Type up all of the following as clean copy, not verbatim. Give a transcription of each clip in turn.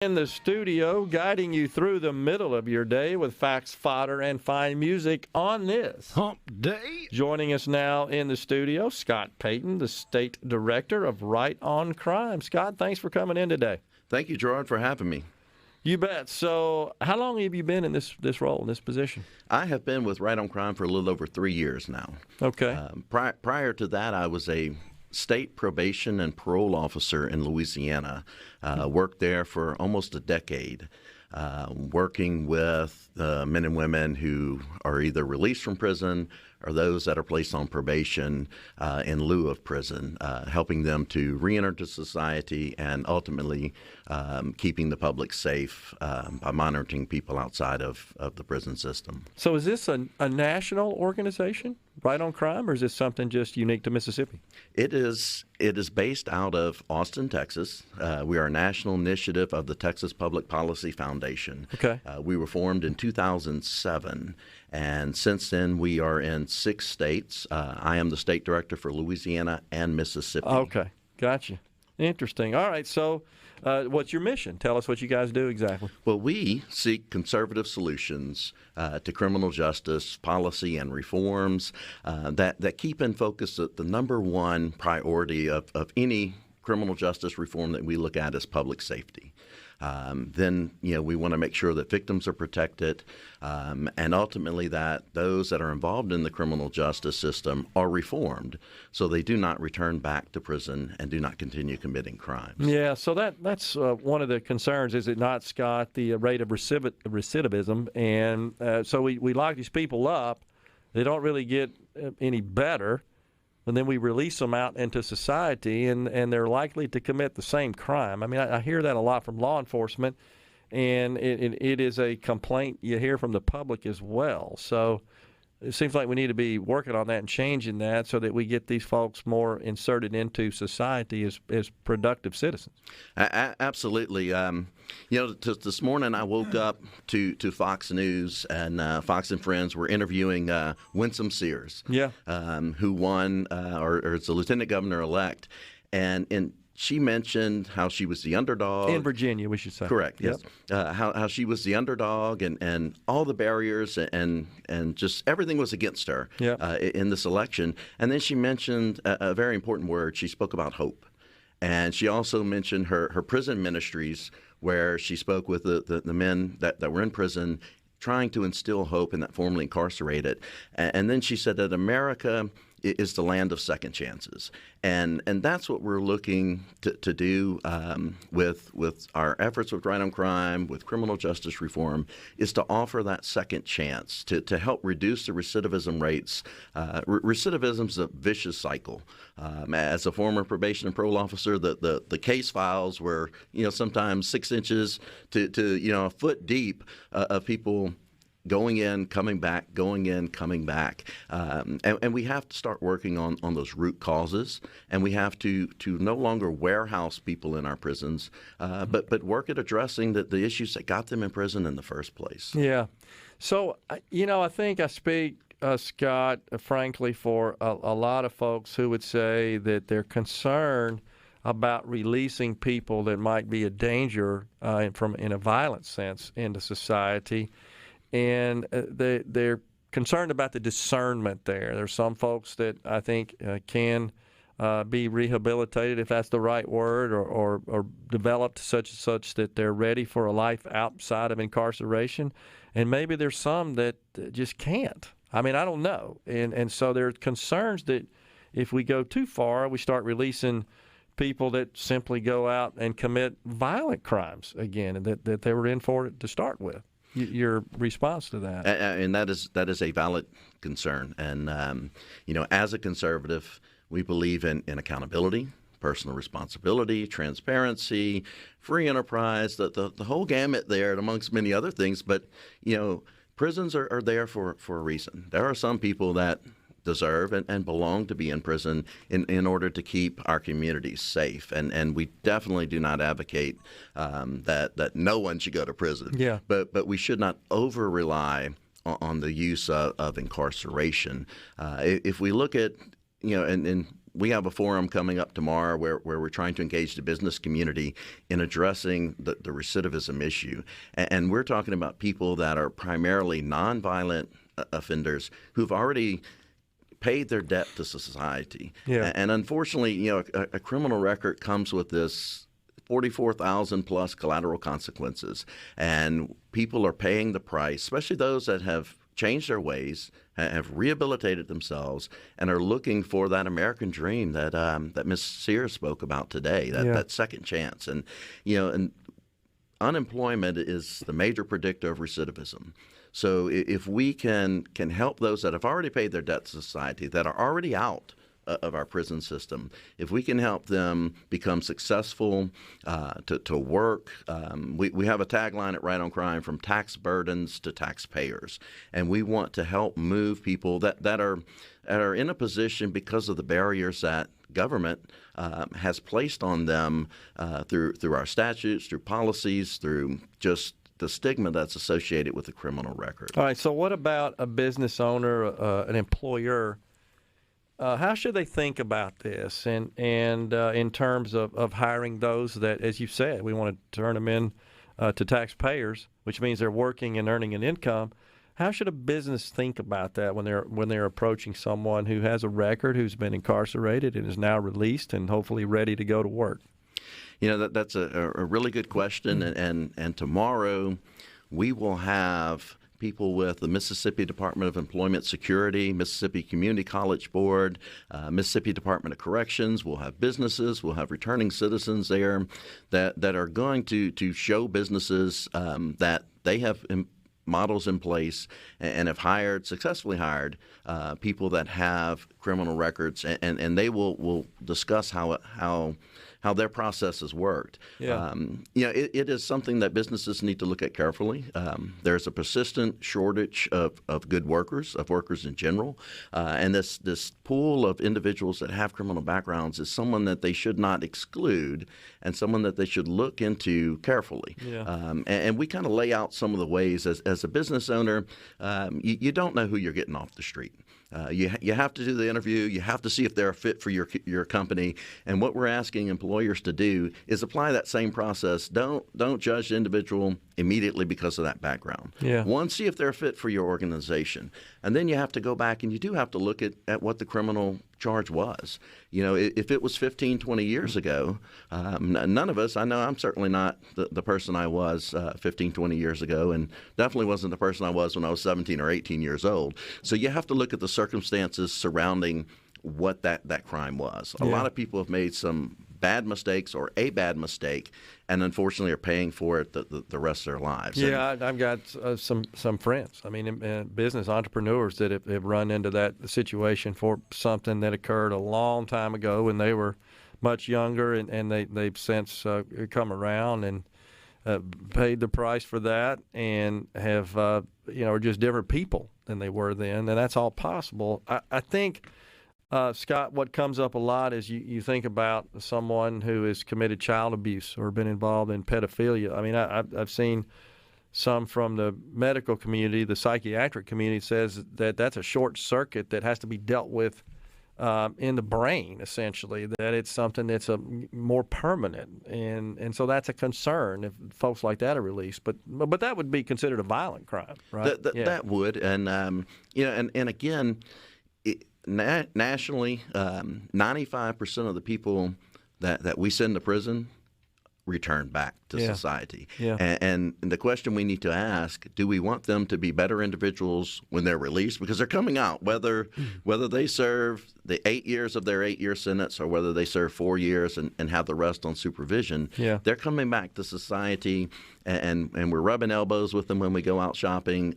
In the studio, guiding you through the middle of your day with facts, fodder, and fine music on this Hump Day. Joining us now in the studio, Scott Peyton, the State Director of Right on Crime. Scott, thanks for coming in today. Thank you, Gerard, for having me. You bet. So how long have you been in this role, in this position? I have been with Right on Crime for a little over 3 years now. Okay. Prior to that, I was a state probation and parole officer in Louisiana. Worked there for almost a decade, working with men and women who are either released from prison or those that are placed on probation in lieu of prison, helping them to reenter to society and ultimately keeping the public safe by monitoring people outside of the prison system. So is this a national organization, Right on Crime, or is this something just unique to Mississippi? It is based out of Austin, Texas. We are a national initiative of the Texas Public Policy Foundation. Okay. We were formed in 2007, and since then we are in 6 states. I am the state director for Louisiana and Mississippi. Okay, gotcha. Interesting. All right, so what's your mission? Tell us what you guys do exactly. Well, we seek conservative solutions to criminal justice policy and reforms that keep in focus the number one priority of any criminal justice reform that we look at is public safety. Then, we want to make sure that victims are protected and ultimately that those that are involved in the criminal justice system are reformed so they do not return back to prison and do not continue committing crimes. Yeah, so that's one of the concerns, is it not, Scott, the rate of recidivism? And so we lock these people up. They don't really get any better. And then we release them out into society, and they're likely to commit the same crime. I mean, I hear that a lot from law enforcement, and it is a complaint you hear from the public as well. So it seems like we need to be working on that and changing that so that we get these folks more inserted into society as productive citizens. Absolutely. This morning I woke up to Fox News, and Fox and Friends were interviewing Winsome Sears, who won, or is the lieutenant governor-elect, and she mentioned how she was the underdog. In Virginia, we should say. Correct, yes. Yep. How she was the underdog and all the barriers and just everything was against her in this election. And then she mentioned a very important word. She spoke about hope. And she also mentioned her prison ministries, where she spoke with the men that were in prison, trying to instill hope in that formerly incarcerated. And then she said that America is the land of second chances. And that's what we're looking to do with our efforts with Right on Crime, with criminal justice reform, is to offer that second chance to help reduce the recidivism rates. Recidivism is a vicious cycle. As a former probation and parole officer, the case files were sometimes 6 inches to a foot deep of people going in, coming back, going in, coming back. And we have to start working on those root causes, and we have to no longer warehouse people in our prisons, but work at addressing the issues that got them in prison in the first place. Yeah. So, I think I speak, Scott, frankly, for a lot of folks who would say that they're concerned about releasing people that might be a danger in a violent sense into society. And they're concerned about the discernment there. There's some folks that I think can be rehabilitated, if that's the right word, or developed such that they're ready for a life outside of incarceration. And maybe there's some that just can't. I mean, I don't know. And so there are concerns that if we go too far, we start releasing people that simply go out and commit violent crimes again, and that they were in for it to start with. Your response to that? And that is a valid concern. And as a conservative, we believe in accountability, personal responsibility, transparency, free enterprise, the whole gamut there, and amongst many other things. But prisons are there for a reason. There are some people that deserve and belong to be in prison in order to keep our communities safe. And we definitely do not advocate that no one should go to prison. Yeah. But we should not over-rely on the use of incarceration. If we look at, and we have a forum coming up tomorrow where we're trying to engage the business community in addressing the recidivism issue. And we're talking about people that are primarily nonviolent offenders who've already paid their debt to society. Yeah. And unfortunately, a criminal record comes with this 44,000 plus collateral consequences. And people are paying the price, especially those that have changed their ways, have rehabilitated themselves, and are looking for that American dream that Ms. Sears spoke about today, that second chance. And, and unemployment is the major predictor of recidivism. So if we can help those that have already paid their debt to society, that are already out of our prison system, if we can help them become successful, to work, we have a tagline at Right on Crime, from tax burdens to taxpayers, and we want to help move people that are in a position because of the barriers that government has placed on them through our statutes, through policies, through just the stigma that's associated with the criminal record. All right, so what about a business owner, an employer? How should they think about this, and in terms of hiring those that, as you said, we want to turn them in to taxpayers, which means they're working and earning an income. How should a business think about that when they're approaching someone who has a record, who's been incarcerated and is now released and hopefully ready to go to work? That's a really good question, and tomorrow we will have people with the Mississippi Department of Employment Security, Mississippi Community College Board, Mississippi Department of Corrections. We'll have businesses, we'll have returning citizens there that are going to show businesses that they have models in place and have successfully hired people that have criminal records, and they will discuss how their process has worked. Yeah. It is something that businesses need to look at carefully. There's a persistent shortage of good workers, of workers in general, and this pool of individuals that have criminal backgrounds is someone that they should not exclude and someone that they should look into carefully. Yeah. And we kind of lay out some of the ways as a business owner, you don't know who you're getting off the street. You have to do the interview. You have to see if they're a fit for your company. And what we're asking employers to do is apply that same process. Don't judge the individual immediately because of that background. Yeah. One, see if they're a fit for your organization. And then you have to go back and you do have to look at what the criminal charge was. If it was 15, 20 years ago, none of us, I know I'm certainly not the person I was 15, 20 years ago, and definitely wasn't the person I was when I was 17 or 18 years old. So you have to look at the circumstances surrounding what that crime was. A lot of people have made some bad mistakes or a bad mistake, and unfortunately are paying for it the rest of their lives. Yeah, I've got some friends. I mean, business entrepreneurs that have run into that situation for something that occurred a long time ago when they were much younger, and they've since come around and paid the price for that, and have are just different people than they were then, and that's all possible. I think. Scott, what comes up a lot is you think about someone who has committed child abuse or been involved in pedophilia. I mean, I've seen some from the medical community, the psychiatric community says that that's a short circuit that has to be dealt with in the brain, essentially, that it's something that's more permanent. And so that's a concern if folks like that are released. But that would be considered a violent crime, right? That would. And, and again, nationally, 95% of the people that we send to prison return back to society. Yeah. And the question we need to ask, do we want them to be better individuals when they're released? Because they're coming out, whether they serve the 8 years of their 8-year sentence or whether they serve 4 years and have the rest on supervision, they're coming back to society, and we're rubbing elbows with them when we go out shopping.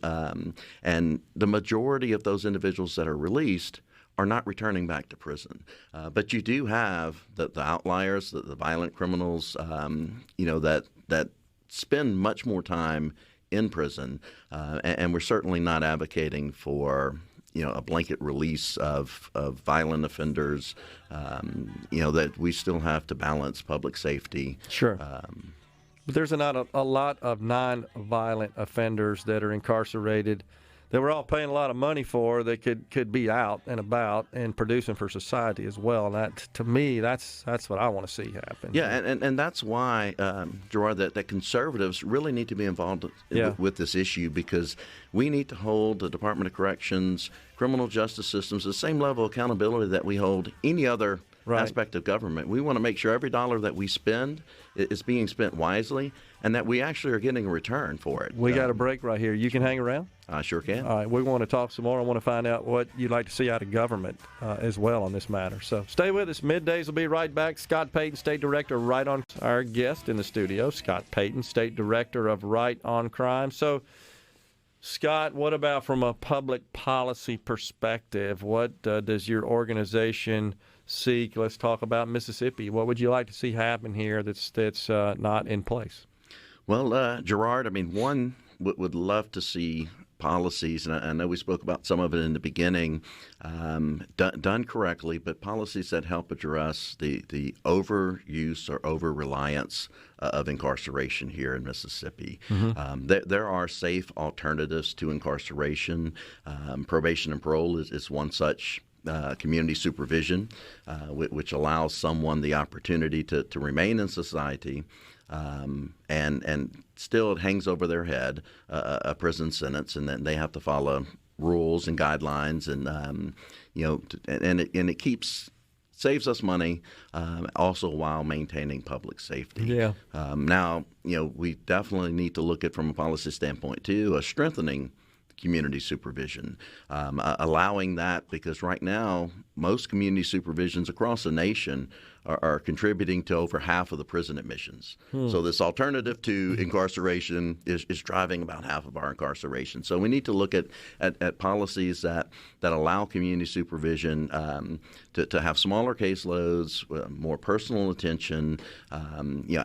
And the majority of those individuals that are released are not returning back to prison. But you do have the outliers, the violent criminals, that spend much more time in prison. And we're certainly not advocating for a blanket release of violent offenders, that we still have to balance public safety. Sure. But there's not a lot of non-violent offenders that are incarcerated that we're all paying a lot of money for that could be out and about and producing for society as well. And that, to me, that's what I want to see happen. Yeah, and that's why, Gerard, that conservatives really need to be involved with this issue, because we need to hold the Department of Corrections, criminal justice systems, the same level of accountability that we hold any other aspect of government. We want to make sure every dollar that we spend is being spent wisely, and that we actually are getting a return for it. We got a break right here. You can hang around? I sure can. All right, we want to talk some more. I want to find out what you'd like to see out of government as well on this matter. So stay with us. Middays will be right back. Scott Peyton, State Director of Right on, our guest in the studio. Scott Peyton, State Director of Right on Crime. So, Scott, what about from a public policy perspective? What does your organization seek? Let's talk about Mississippi. What would you like to see happen here that's not in place? Well, Gerard, I mean, one would love to see policies, and I know we spoke about some of it in the beginning, done correctly, but policies that help address the overuse or over-reliance of incarceration here in Mississippi. Mm-hmm. There are safe alternatives to incarceration. Probation and parole is one such. Community supervision, which allows someone the opportunity to remain in society, and still it hangs over their head a prison sentence, and then they have to follow rules and guidelines, and it saves us money, also while maintaining public safety. Yeah. Now, we definitely need to look at, from a policy standpoint too, strengthening community supervision, allowing that, because right now most community supervisions across the nation are contributing to over half of the prison admissions. So this alternative to incarceration is driving about half of our incarceration. So we need to look at policies that allow community supervision to have smaller caseloads, more personal attention.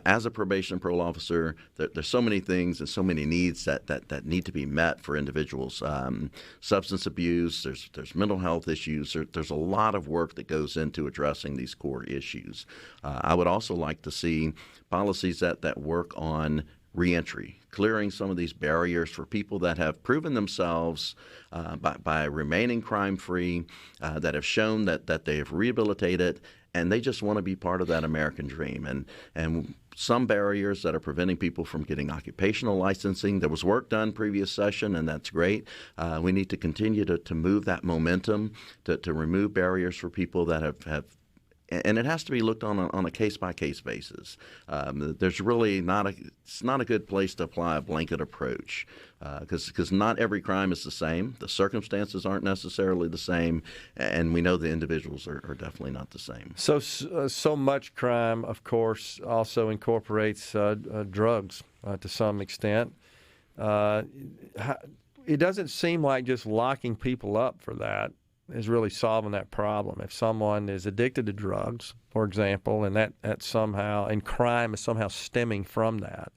As a probation and parole officer, there's so many things and so many needs that need to be met for individuals. Substance abuse, there's mental health issues. There's a lot of work that goes into addressing these core issues. I would also like to see policies that work on reentry, clearing some of these barriers for people that have proven themselves by remaining crime-free, that have shown that they have rehabilitated, and they just want to be part of that American dream. And some barriers that are preventing people from getting occupational licensing. There was work done previous session, and that's great. We need to continue to move that momentum to remove barriers for people that have. And it has to be looked on a case-by-case basis. There's really it's not a good place to apply a blanket approach, because not every crime is the same. The circumstances aren't necessarily the same, and we know the individuals are definitely not the same. So much crime, of course, also incorporates drugs to some extent. It doesn't seem like just locking people up for that is really solving that problem. If someone is addicted to drugs, for example, and that somehow, and crime is somehow stemming from that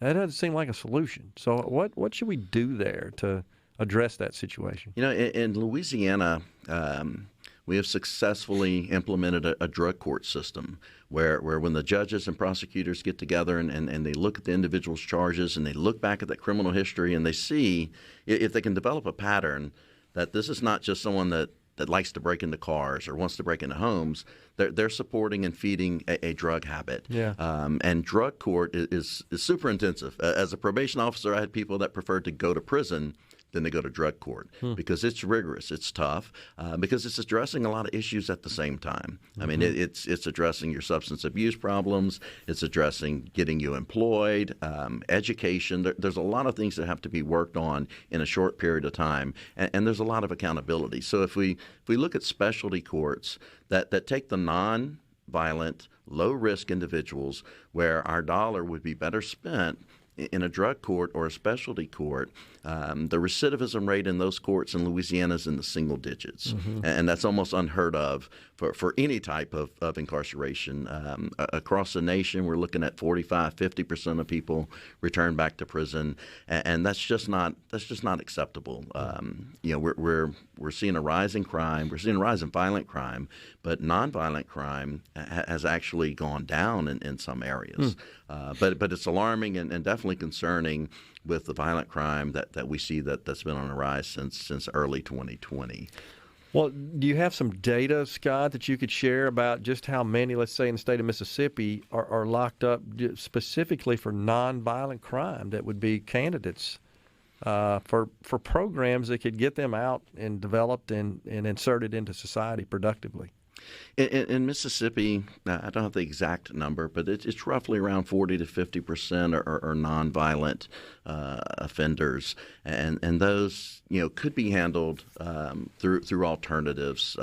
doesn't seem like a solution. So what should we do there to address that situation? In Louisiana, we have successfully implemented a drug court system where when the judges and prosecutors get together and they look at the individual's charges and they look back at that criminal history and they see if they can develop a pattern that this is not just someone that likes to break into cars or wants to break into homes. They're supporting and feeding a drug habit. Yeah. And drug court is super intensive. As a probation officer, I had people that preferred to go to prison than they go to drug court because it's rigorous, it's tough, because it's addressing a lot of issues at the same time. I mean, it's addressing your substance abuse problems, it's addressing getting you employed, education. There's a lot of things that have to be worked on in a short period of time, and there's a lot of accountability. So if we look at specialty courts that take the non-violent, low-risk individuals where our dollar would be better spent in a drug court or a specialty court, the recidivism rate in those courts in Louisiana is in the single digits. And that's almost unheard of for any type of incarceration. Across the nation, we're looking at 45-50% of people return back to prison, and that's just not acceptable. We're we're seeing a rise in crime. We're seeing a rise in violent crime, but nonviolent crime has actually gone down in some areas. But it's alarming and definitely concerning with the violent crime that we see that's been on a rise since early 2020. Well, do you have some data, Scott, that you could share about just how many, let's say in the state of Mississippi, are locked up specifically for nonviolent crime that would be candidates for programs that could get them out and developed and inserted into society productively? In Mississippi, I don't have the exact number, but it's roughly around 40 to 50% are nonviolent offenders, and those could be handled through alternatives,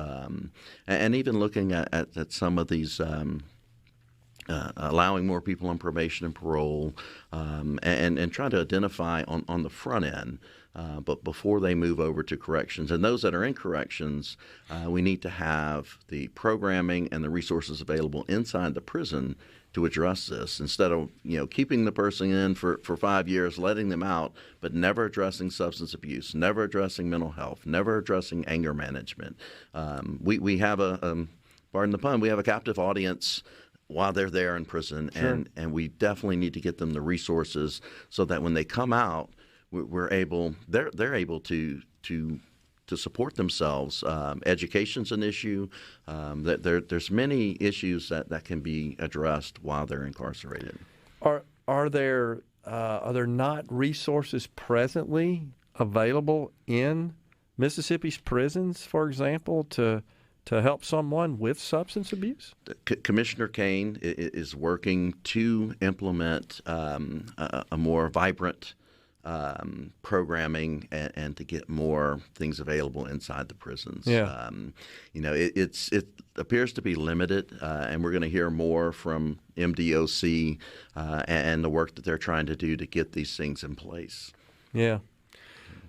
and even looking at some of these. Allowing more people on probation and parole, and trying to identify on the front end, but before they move over to corrections. And those that are in corrections, we need to have the programming and the resources available inside the prison to address this, instead of keeping the person in for 5 years, letting them out, but never addressing substance abuse, never addressing mental health, never addressing anger management. We have pardon the pun, we have a captive audience while they're there in prison, Sure. and we definitely need to get them the resources so that when they come out, they're able to support themselves. Education's an issue. There's many issues that can be addressed while they're incarcerated. Are there not resources presently available in Mississippi's prisons, for example, to help someone with substance abuse? Commissioner Kane is working to implement a more vibrant programming and to get more things available inside the prisons. Yeah. It appears to be limited, and we're going to hear more from MDOC and the work that they're trying to do to get these things in place. Yeah.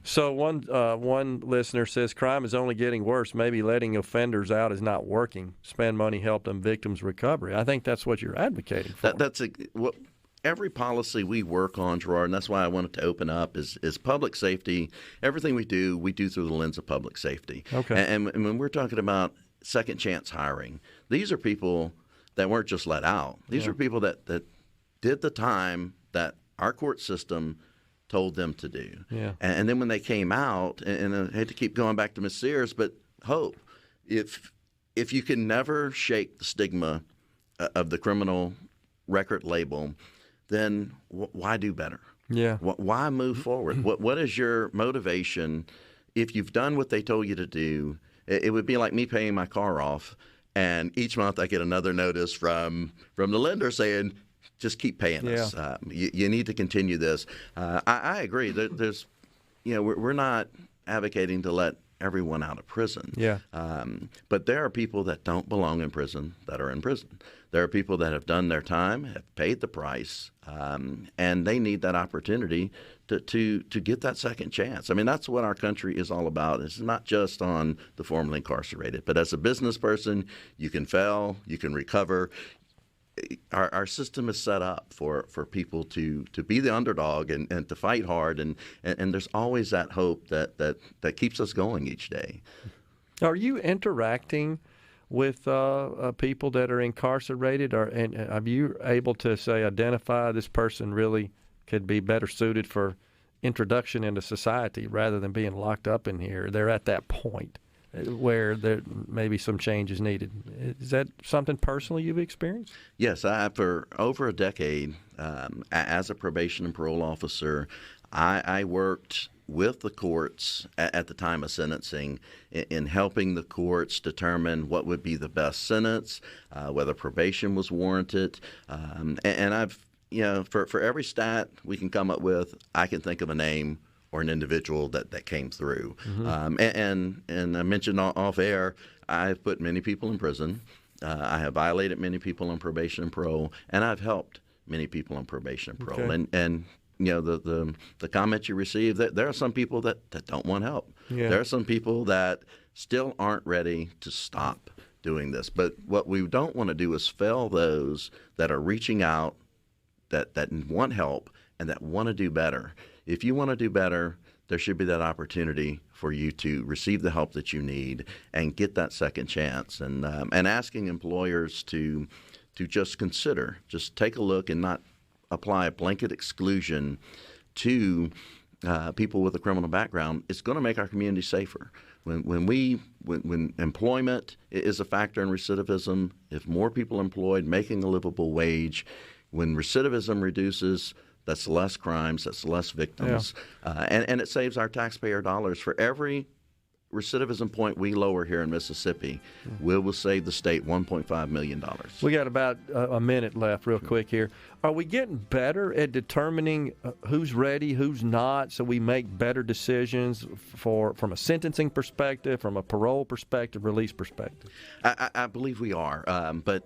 So one listener says crime is only getting worse. Maybe letting offenders out is not working. Spend money, help them victims' recovery. I think that's what you're advocating for. Every policy we work on, Gerard, and that's why I wanted to open up, is public safety. Everything we do through the lens of public safety. Okay. And when we're talking about second chance hiring, these are people that weren't just let out. These are people that did the time that our court system told them to do. Yeah. And then when they came out, and I hate to keep going back to Ms. Sears, but hope, if you can never shake the stigma of the criminal record label, then why do better? Yeah. Why move forward? What is your motivation? If you've done what they told you to do, it would be like me paying my car off, and each month I get another notice from the lender saying, just keep paying us. You need to continue this. I agree. There's, we're not advocating to let everyone out of prison. Yeah. But there are people that don't belong in prison that are in prison. There are people that have done their time, have paid the price, and they need that opportunity to get that second chance. I mean, that's what our country is all about. It's not just on the formerly incarcerated, but as a business person, you can fail, you can recover. Our system is set up for people to be the underdog and to fight hard, and there's always that hope that keeps us going each day. Are you interacting with people that are incarcerated, and are you able to say identify this person really could be better suited for introduction into society rather than being locked up in here? They're at that point where there maybe some change is needed. Is that something personally you've experienced? Yes, for over a decade, as a probation and parole officer, I worked with the courts at the time of sentencing in helping the courts determine what would be the best sentence, whether probation was warranted, and I've for every stat we can come up with, I can think of a name or an individual that came through. Mm-hmm. And I mentioned off air, I've put many people in prison. I have violated many people on probation and parole, and I've helped many people on probation and parole. Okay. And the comments you receive, that there are some people that don't want help. Yeah. There are some people that still aren't ready to stop doing this. But what we don't want to do is fail those that are reaching out, that want help, and that want to do better. If you want to do better, there should be that opportunity for you to receive the help that you need and get that second chance. And asking employers to just consider, just take a look and not apply a blanket exclusion to people with a criminal background. It's going to make our community safer. When employment is a factor in recidivism, if more people are employed making a livable wage, when recidivism reduces, that's less crimes, that's less victims, and it saves our taxpayer dollars. For every recidivism point we lower here in Mississippi, we will save the state $1.5 million. We got about a minute left real quick here. Are we getting better at determining who's ready, who's not, so we make better decisions from a sentencing perspective, from a parole perspective, release perspective? I believe we are, but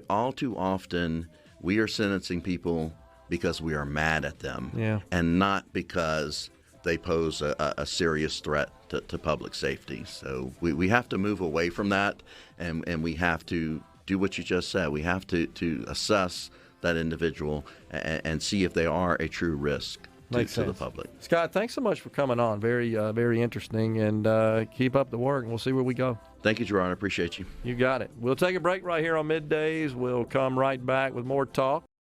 all too often we are sentencing people because we are mad at them, and not because they pose a serious threat to public safety. So we have to move away from that, and we have to do what you just said. We have to assess that individual and see if they are a true risk to the public. Scott, thanks so much for coming on. Very, very interesting, and keep up the work, and we'll see where we go. Thank you, Gerard. I appreciate you. You got it. We'll take a break right here on Middays. We'll come right back with more talk.